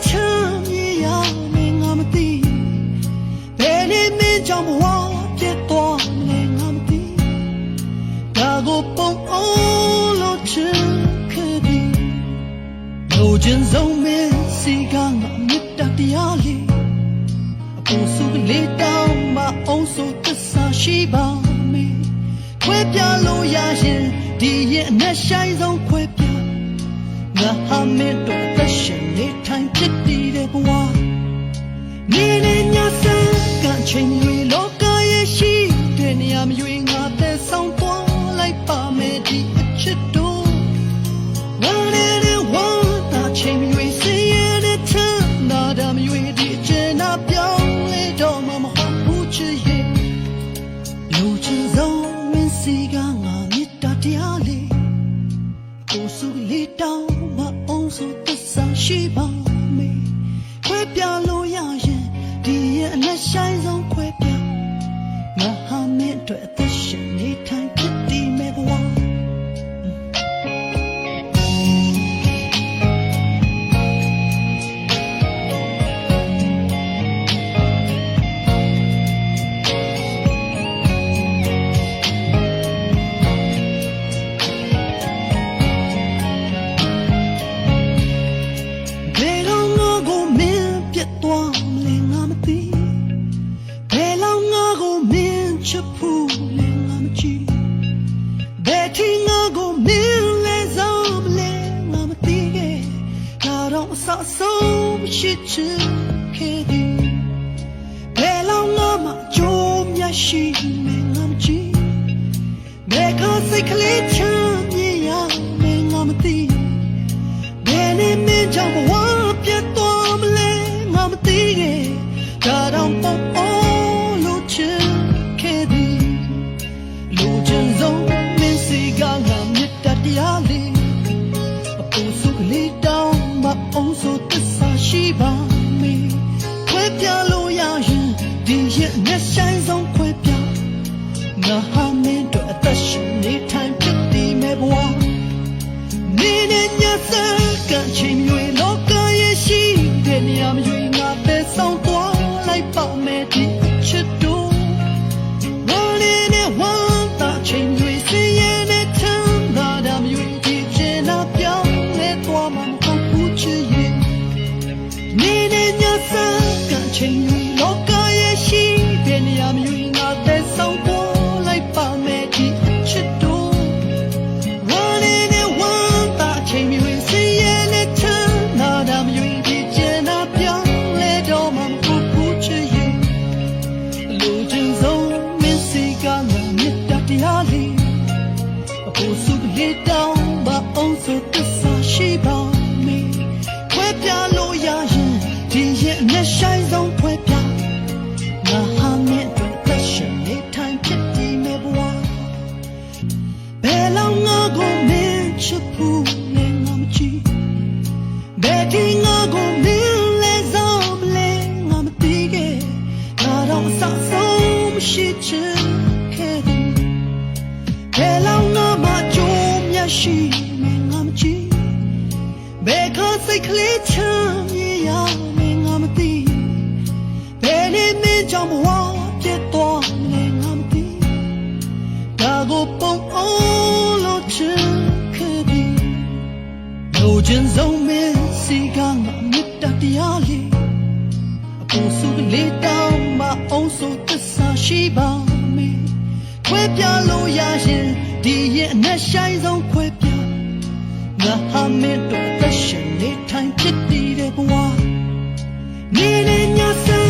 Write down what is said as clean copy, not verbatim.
ချမ်းမြေရမယ်ငါမသိဘယ်နဲ့မင်းကြောင့်ဘဝပြတ်သွားမလဲငါမသိဒါကိုပုံအောင်လို့ချစ်ခဲ့သည်လိုချင်ဆုံးမင်းစီကငါမေတ္တာတရားလေးအပူစုလေးတောင်းမအောင်ဆိုသစ္စာရှိပါမယ်ခွဲပြလို့ရရင်ဒီရဲ့အနက်ရှိုင်းဆုံးခွဲပြငါဟာမင်းတို့အသက်ရှင်နေထိုင်ဖြစ်တည်တဲ့ဘဝနေနေညစံကချိန်တွေလောကရဲ့ရှိတဲ့နေရာမရွေငါသက်ဆောင်သွားလိုက်ပါမယ်ဒီအချစ်တို့ဝမ်းနဲ့ဝမ်းသာချိန်တွေစည်ရတဲ့ထနာတာမရွေဒီအချင်နာပြောင်းလဲတော့မှမဟုတ်ဘူးချစ်ရဲ့လူချင်ဆုံးမင်းစီကငါမေတ္တာတရားလေးကိုစုလေးတောင်းမအောင်ဆိုသစ္စာရှိပါမယ်ခွဲပြလို့ရရင်ဒီရဲ့အလက်ဆိုင်ဆုံးခွဲပြငါဟာမင်းအတွက်အသက်ရှင်နေထိုင်ဖြစ်တည်မဲ့ဘဝချစ်ဖို့လည်းငါမကြည့်ဘယ်ထင်ငါကိုမင်းလဲဆုံးမလဲငါမသိခဲ့ဒါတော့အဆအဆုံးရှိချင်ခဲ့သည်ဘယ်လောက်ငါမှကြိုးမြတ်ရှိမယ်ငါမကြည့်ဘယ်ခါစိတ်ကလေးချမ်းမြေရမယ်ငါမသိဘယ်နဲ့မင်းကြောင့်ဘဝပြတ်သွားမလဲငါမသိခဲ့ဒါတော့ပေါ့လို့ချင်လူချင်ဆုံးမင်းစီကငါမေတ္တာတရားလေးအပူစုကလေးတောင်းမအောင်ဆိုသစ္စာရှိပါမယ်ခွဲပြလို့ရရင်ဒီရဲ့မျက်ဆိုင်ဆုံးခွဲပြငါဟာမင်းတို့အသက်ရှင်နေထိုင်ဖြစ်တည်မဲ့ဘဝနေနေညစကချင်းရွေလောကရဲ့ရှိတဲ့နေရာမရွေငါသက်ဆောင်သွားလိုက်ပါမယ်ဒီချစ်တို့ချိန်တွေစည်ရတဲ့ထမ်းသာတာမျိုးဒီချင်နာပြောင်းလဲသွားမှမဟုတ်ဘူးချစ်ရဲ့နေနေညစကချိန်တွေလောကရဲ့ရှိတဲ့နေရာမျိုးငါသက်ဆောင်ပေါ်လိုက်ပါမယ်ဒီချစ်တို့ဝမ်းနဲ့ဝမ်းသာချိန်တွေစည်ရတဲ့ထမ်းသာတာမျိုးဒီချင်နာပြောင်းလဲတော့မှမဟုတ်ဘူးချစ်ရဲ့လူချင်ဆုံးမင်းစီကငါတရားလေးအပူစုလေးတောင်းမအောင်ဆိုသစ္စာရှိပါမယ်ခွဲပြလို့ရရင်ဒီရဲ့အမျက်ရှိုင်းဆုံးခွဲပြငါဟာမင်းတို့သက်ရှင်နေထိုင်ဖြစ်တည်မဲ့ဘဝဘယ်လောက်ငါကိုမင်းချစ်ဖို့လဲငါမကြည့်ဘယ်ဒီငါကိုမင်းလဲဆုံးမလဲငါမသိခဲ့ဒါတော့အဆဆုံးမရှိချင်ခဲ့သည်ဘယ်လောက်ငါမှကြိုးမြတ်ရှိမယ်ငါမကြည့်ဘယ်ခါစိတ်ကလေးချမ်းမြေရမယ်ငါမသိဘယ်နဲ့မင်းကြောင့်ဘဝပြတ်သွားမလဲငါမသိဒါကိုပုံအောင်လို့ချစ်ခဲ့သည်လိုချင်ဆုံးမင်းစီကငါမေတ္တာတရားလေးအပူစုလေးတောင်းမအောင်ဆိုသစ္စာရှိပါမယ်ခွဲပြလို့ရရင်ဒီရဲ့အနက်ဆိုင်ဆုံးခွဲပြငါဟာမင်းတို့သက်ရှင်နေထိုင်ဖြစ်တည်တဲ့ဘဝနေနေညစံ